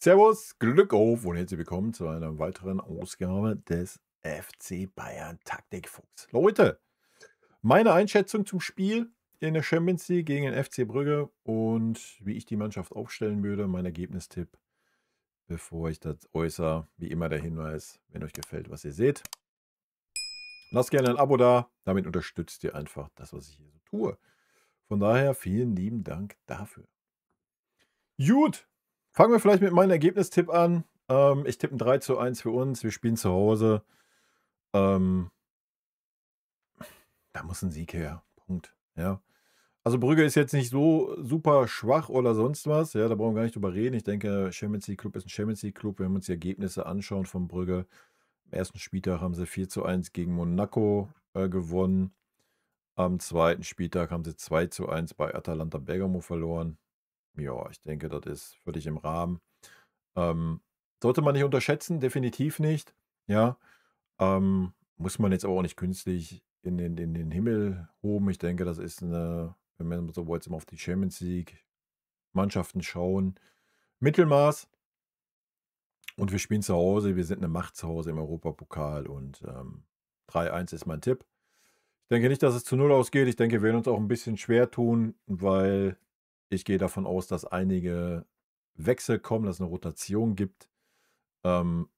Servus, Glück auf und herzlich willkommen zu einer weiteren Ausgabe des FC Bayern Taktikfuchs. Leute, meine Einschätzung zum Spiel in der Champions League gegen den FC Brügge und wie ich die Mannschaft aufstellen würde, mein Ergebnistipp, bevor ich das äußere. Wie immer der Hinweis, wenn euch gefällt, was ihr seht, lasst gerne ein Abo da. Damit unterstützt ihr einfach das, was ich hier so tue. Von daher vielen lieben Dank dafür. Gut, fangen wir vielleicht mit meinem Ergebnistipp an. Ich tippe ein 3:1 für uns. Wir spielen zu Hause. Ähm, Da muss ein Sieg her. Punkt. Ja. Also Brügge ist jetzt nicht so super schwach oder sonst was. Ja, da brauchen wir gar nicht drüber reden. Ich denke, Champions League Club ist ein Champions League Club. Wenn wir uns die Ergebnisse anschauen von Brügge, am ersten Spieltag haben sie 4:1 gegen Monaco gewonnen. Am zweiten Spieltag haben sie 2:1 bei Atalanta Bergamo verloren. Ja, ich denke, das ist völlig im Rahmen. Ähm, Sollte man nicht unterschätzen, definitiv nicht. Ja, muss man jetzt aber auch nicht künstlich in den Himmel hoben. Ich denke, das ist eine, wenn wir so jetzt mal auf die Champions League Mannschaften schauen, Mittelmaß. Und wir spielen zu Hause. Wir sind eine Macht zu Hause im Europapokal und 3:1 ist mein Tipp. Ich denke nicht, dass es zu 0 ausgeht. Ich denke, wir werden uns auch ein bisschen schwer tun, weil ich gehe davon aus, dass einige Wechsel kommen, dass es eine Rotation gibt. Ähm,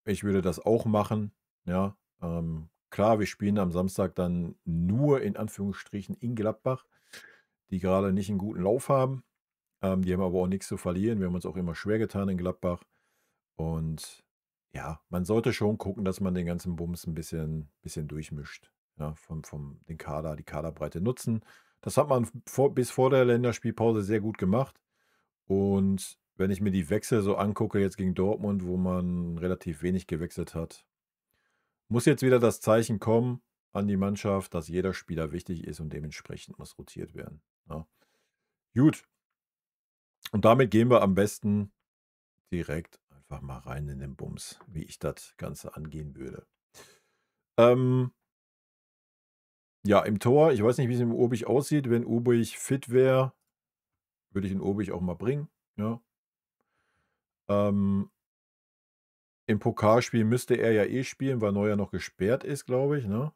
Ich würde das auch machen, ja. Klar, wir spielen am Samstag dann nur in Anführungsstrichen in Gladbach, die gerade nicht einen guten Lauf haben. Die haben aber auch nichts zu verlieren. Wir haben uns auch immer schwer getan in Gladbach. Und ja, man sollte schon gucken, dass man den ganzen Bums ein bisschen durchmischt, ja, den Kader, die Kaderbreite nutzen. Das hat man bis vor der Länderspielpause sehr gut gemacht. Und wenn ich mir die Wechsel so angucke, jetzt gegen Dortmund, wo man relativ wenig gewechselt hat, muss jetzt wieder das Zeichen kommen an die Mannschaft, dass jeder Spieler wichtig ist und dementsprechend muss rotiert werden. Ja. Gut, und damit gehen wir am besten direkt einfach mal rein in den Bums, wie ich das Ganze angehen würde. Ähm, ja, im Tor, ich weiß nicht, wie es im Obig aussieht. Wenn Obig fit wäre, würde ich den Obig auch mal bringen. Ja. Ähm, Im Pokalspiel müsste er ja eh spielen, weil Neuer noch gesperrt ist, glaube ich. Ne?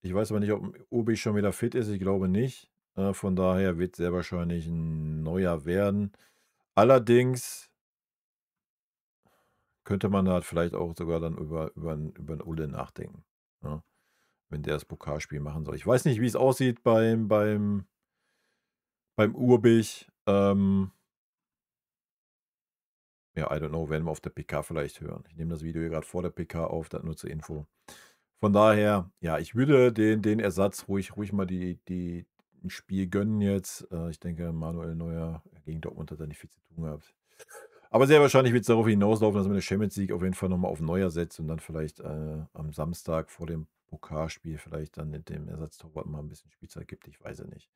Ich weiß aber nicht, ob Obig schon wieder fit ist. Ich glaube nicht. Von daher wird sehr wahrscheinlich ein Neuer werden. Allerdings könnte man halt vielleicht auch sogar dann über 'n Ulle nachdenken, ja, wenn der das Pokalspiel machen soll. Ich weiß nicht, wie es aussieht beim Urbich. Ja, I don't know, werden wir auf der PK vielleicht hören. Ich nehme das Video hier gerade vor der PK auf, das nur zur Info. Von daher, ja, ich würde den Ersatz ruhig mal 'n Spiel gönnen jetzt. Ich denke, Manuel Neuer gegen Dortmund hat er nicht viel zu tun gehabt. Aber sehr wahrscheinlich wird es darauf hinauslaufen, dass man in der Champions League auf jeden Fall noch mal auf Neuer setzt und dann vielleicht, am Samstag vor dem Pokalspiel vielleicht dann mit dem Ersatztorwart mal ein bisschen Spielzeit gibt. Ich weiß es nicht.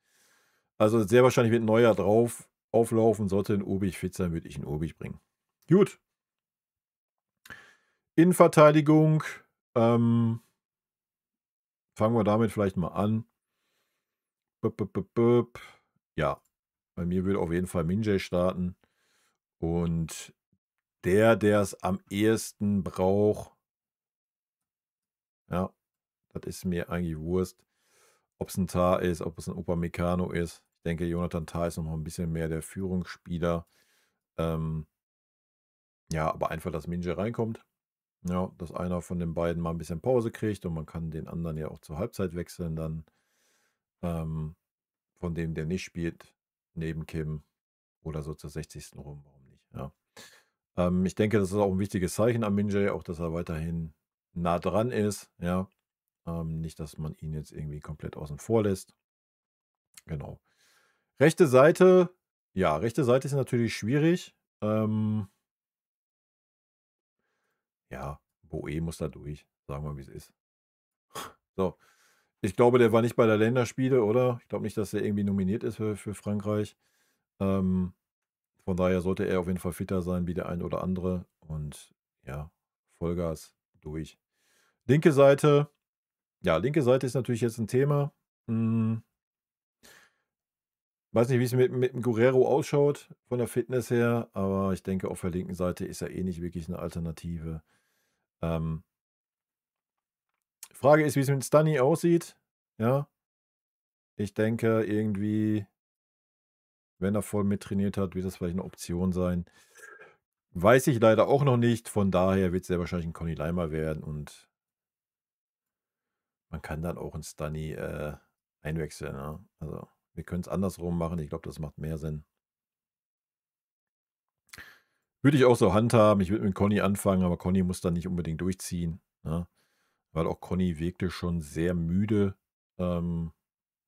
Also, sehr wahrscheinlich wird Neuer drauf auflaufen. Sollte 'n Obich fit sein, würde ich 'n Obich bringen. Gut, Innenverteidigung, ähm, fangen wir damit vielleicht mal an. Bup, bup, bup, bup. Ja, bei mir würde auf jeden Fall Minjay starten und der es am ehesten braucht, ja, das ist mir eigentlich Wurst, ob es ein Tah ist, ob es ein Upamecano ist. Ich denke, Jonathan Tah ist noch mal 'n bisschen mehr der Führungsspieler. Ähm, ja, aber einfach, dass Minjay reinkommt, ja, dass einer von den beiden mal ein bisschen Pause kriegt und man kann den anderen ja auch zur Halbzeit wechseln dann, ähm, von dem, der nicht spielt, neben Kim oder so zur 60. rum, warum nicht, ja. Ich denke, das ist auch ein wichtiges Zeichen an Minjay, auch dass er weiterhin nah dran ist, ja. Nicht, dass man ihn jetzt irgendwie komplett außen vor lässt. Genau. Rechte Seite, ja, rechte Seite ist natürlich schwierig. Ja, Boe muss da durch, sagen wir, wie es ist. So, ich glaube, der war nicht bei der Länderspiele, oder? Ich glaube nicht, dass er irgendwie nominiert ist für Frankreich. Ähm, von daher sollte er auf jeden Fall fitter sein wie der ein oder andere und ja, Vollgas durch. Linke Seite, ja, linke Seite ist natürlich jetzt ein Thema. Hm, Weiß nicht, wie es mit dem Guerrero ausschaut von der Fitness her, aber ich denke, auf der linken Seite ist er eh nicht wirklich eine Alternative. Ähm, Frage ist, wie es mit Stunny aussieht. Ja, ich denke irgendwie, wenn er voll mittrainiert hat, wird das vielleicht eine Option sein. Weiß ich leider auch noch nicht, von daher wird es sehr wahrscheinlich ein Conny Leimer werden und man kann dann auch 'n Stunny, einwechseln, ne? Also, wir können's andersrum machen. Ich glaube, das macht mehr Sinn. Würde ich auch so handhaben. Ich würde mit Conny anfangen, aber Conny muss dann nicht unbedingt durchziehen, ne? Weil auch Conny wirkte schon sehr müde, ähm,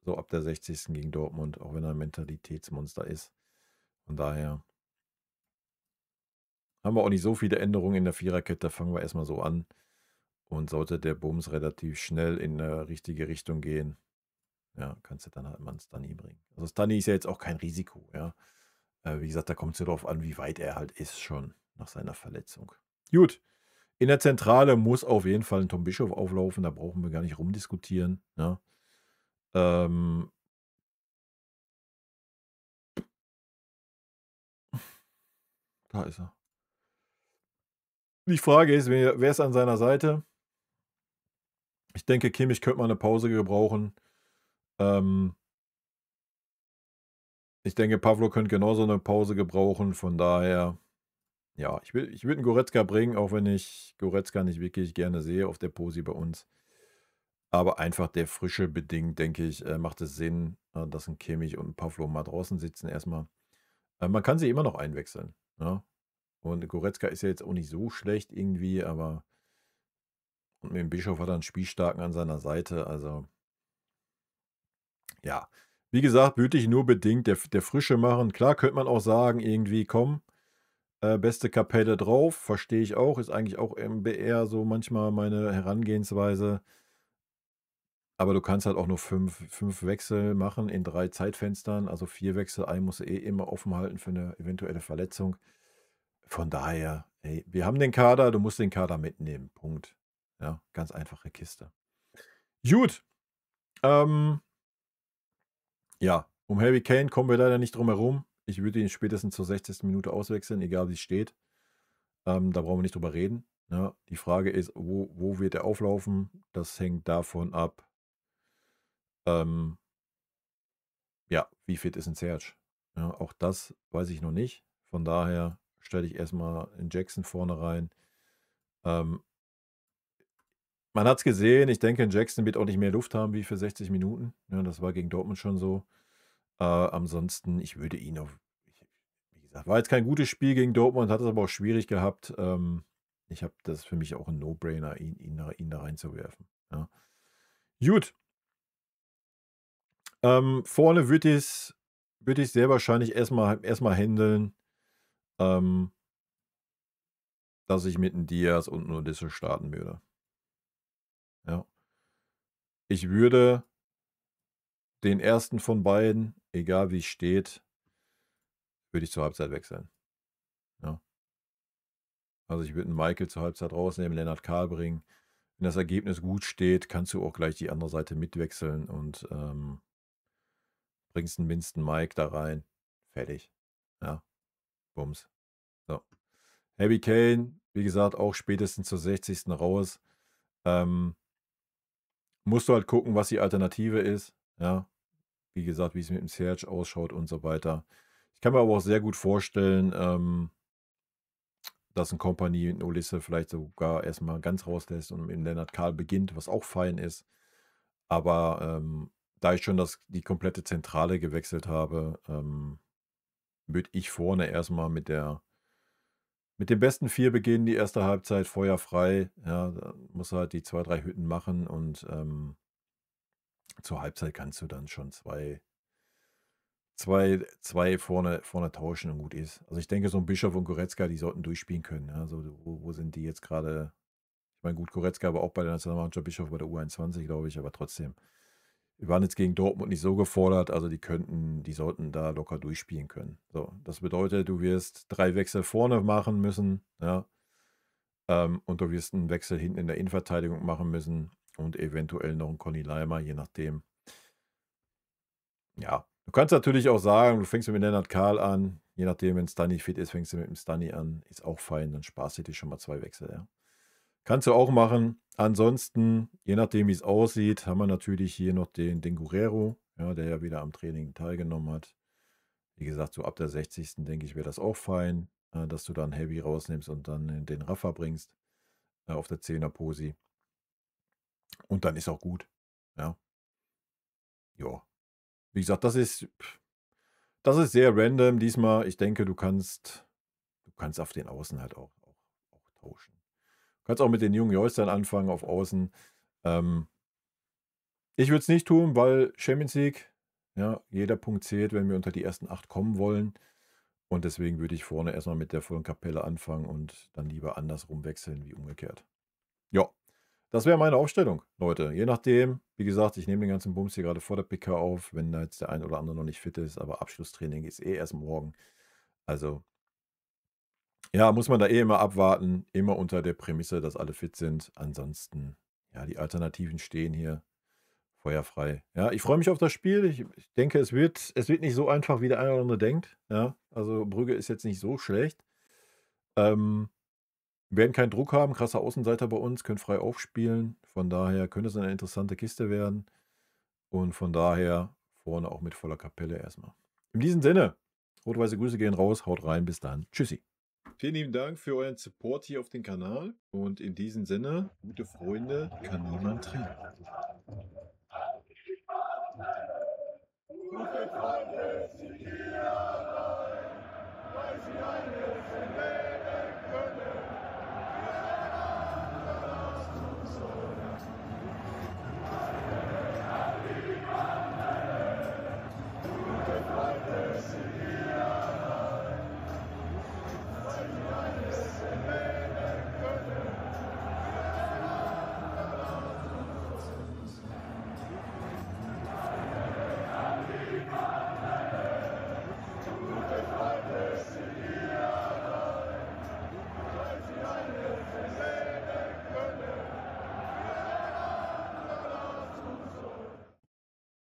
so ab der 60. gegen Dortmund, auch wenn er 'n Mentalitätsmonster ist. Von daher haben wir auch nicht so viele Änderungen in der Viererkette. Fangen wir erst mal so an. Und sollte der Bums relativ schnell in 'ne richtige Richtung gehen, ja, kannst du dann halt mal 'n Stunny bringen. Also, Stunny ist ja jetzt auch kein Risiko, ja. Wie gesagt, da kommt's ja drauf an, wie weit er halt ist schon nach seiner Verletzung. Gut, in der Zentrale muss auf jeden Fall 'n Tom Bischof auflaufen, da brauchen wir gar nicht rumdiskutieren, ne? Ähm, Da ist er. Die Frage ist, wer ist an seiner Seite? Ich denke, Kimmich könnte mal 'ne Pause gebrauchen. Ähm, Ich denke, Pavlo könnte genauso 'ne Pause gebrauchen, von daher, ja, ich würde 'n Goretzka bringen, auch wenn ich Goretzka nicht wirklich gerne sehe auf der Posi bei uns. Aber einfach der Frische bedingt, denke ich, macht es Sinn, dass 'n Kimmich und 'n Pavlo mal draußen sitzen erstmal. Man kann sie immer noch einwechseln, ne? Und Goretzka ist ja jetzt auch nicht so schlecht irgendwie, aber und mit dem Bischof hat er 'n Spielstarken an seiner Seite, also ja. Wie gesagt, würde ich nur bedingt der Frische machen. Klar könnte man auch sagen irgendwie: „Komm, beste Kapelle drauf“, verstehe ich auch, ist eigentlich auch eher so manchmal meine Herangehensweise. Aber du kannst halt auch nur fünf Wechsel machen in 3 Zeitfenstern, also 4 Wechsel. Einen musst du eh immer offen halten für eine eventuelle Verletzung. Von daher, ey, wir haben den Kader, du musst den Kader mitnehmen, Punkt. Ja, ganz einfache Kiste. Gut, ähm, ja, um Harry Kane kommen wir leider nicht drum herum. Ich würde ihn spätestens zur 60. Minute auswechseln, egal wie es steht. Da brauchen wir nicht drüber reden, ja. Die Frage ist, wo wird er auflaufen? Das hängt davon ab, ähm ja, wie fit ist 'n Serge? Ja, auch das weiß ich noch nicht. Von daher stelle ich erst mal 'n Jackson vorne rein. Ähm, Man hat's gesehen, ich denke, 'n Jackson wird auch nicht mehr Luft haben wie für 60 Minuten. Ja, das war gegen Dortmund schon so. Ansonsten, ich würde ihn auf ich wie gesagt, war jetzt kein gutes Spiel gegen Dortmund, hat es aber auch schwierig gehabt. Ich habe das für mich auch 'n No-Brainer, ihn da reinzuwerfen, ja. Gut, vorne würde ich sehr wahrscheinlich erst mal händeln, ähm dass ich mit 'n Diaz und 'n Olise starten würde. Ja. Ich würde den ersten von beiden, egal wie es steht, würde ich zur Halbzeit wechseln, ja. Also, ich würde 'n Michael zur Halbzeit rausnehmen, Lennart Kahl bringen. Wenn das Ergebnis gut steht, kannst du auch gleich die andere Seite mitwechseln und, bringst 'n Winston Mike da rein. Fertig. Ja, Bums. So. Harry Kane, wie gesagt, auch spätestens zur 60. raus. Ähm, Musst du halt gucken, was die Alternative ist, ja. Wie gesagt, wie es mit dem Serge ausschaut und so weiter. Ich kann mir aber auch sehr gut vorstellen, dass 'n Kompany 'n Olise vielleicht sogar erst mal ganz rauslässt und mit dem Lennart Kahl beginnt, was auch fein ist. Aber, da ich schon die komplette Zentrale gewechselt habe, würde ich vorne erst mal mit den besten 4 beginnen, die erste Halbzeit feuerfrei. Ja, da musst du halt die 2, 3 Hütten machen und, zur Halbzeit kannst du dann schon zwei vorne tauschen und gut ist. Also, ich denke, so 'n Bischof und Goretzka, die sollten durchspielen können, ja. Also, wo sind die jetzt grade? Ich meine, gut, Goretzka war auch bei der Nationalmannschaft, Bischof bei der U21, glaube ich, aber trotzdem. Wir waren jetzt gegen Dortmund nicht so gefordert, also die sollten da locker durchspielen können. So, das bedeutet, du wirst 3 Wechsel vorne machen müssen, ja, und du wirst 'n Wechsel hinten in der Innenverteidigung machen müssen und eventuell noch 'n Conny Leimer, je nachdem. Ja, Du kannst natürlich auch sagen, du fängst mit Lennart Kahl an. Je nachdem, wenn Stunny fit ist, fängst du mit dem Stunny an. Ist auch fein, dann sparst du dir schon mal 2 Wechsel, ja. Kannst du auch machen. Ansonsten, je nachdem, wie es aussieht, haben wir natürlich hier noch den Guerrero, ja, der ja wieder am Training teilgenommen hat. Wie gesagt, so ab der 60. denke ich, wäre das auch fein, dass du dann Heavy rausnimmst und dann den Rafa bringst, auf der 10er Posi. Und dann ist auch gut. Ja. Ja. Wie gesagt, das ist sehr random diesmal. Ich denke, du kannst auf den Außen halt auch tauschen. Du kannst auch mit den jungen Joystern anfangen auf Außen. Ähm, Ich würde es nicht tun, weil Champions League, ja, jeder Punkt zählt, wenn wir unter die ersten 8 kommen wollen. Und deswegen würde ich vorne erstmal mit der vollen Kapelle anfangen und dann lieber andersrum wechseln wie umgekehrt. Ja, das wäre meine Aufstellung, Leute. Je nachdem, wie gesagt, ich nehme den ganzen Bums hier gerade vor der PK auf, wenn da jetzt der ein oder andere noch nicht fit ist, aber Abschlusstraining ist eh erst morgen. Also, ja, muss man da eh immer abwarten, immer unter der Prämisse, dass alle fit sind. Ansonsten, ja, die Alternativen stehen hier feuerfrei. Ja, ich freue mich auf das Spiel. Ich denke, es wird nicht so einfach, wie der eine oder andere denkt. Ja, also Brügge ist jetzt nicht so schlecht. Ähm, werden keinen Druck haben, krasser Außenseiter bei uns, können frei aufspielen. Von daher könnte es eine interessante Kiste werden. Und von daher vorne auch mit voller Kapelle erstmal. In diesem Sinne, rot-weiße Grüße gehen raus, haut rein, bis dann. Tschüssi. Vielen lieben Dank für euren Support hier auf dem Kanal. Und in diesem Sinne, gute Freunde kann niemand trennen. Gute Freunde sind wir allein, weil sie alles im Leben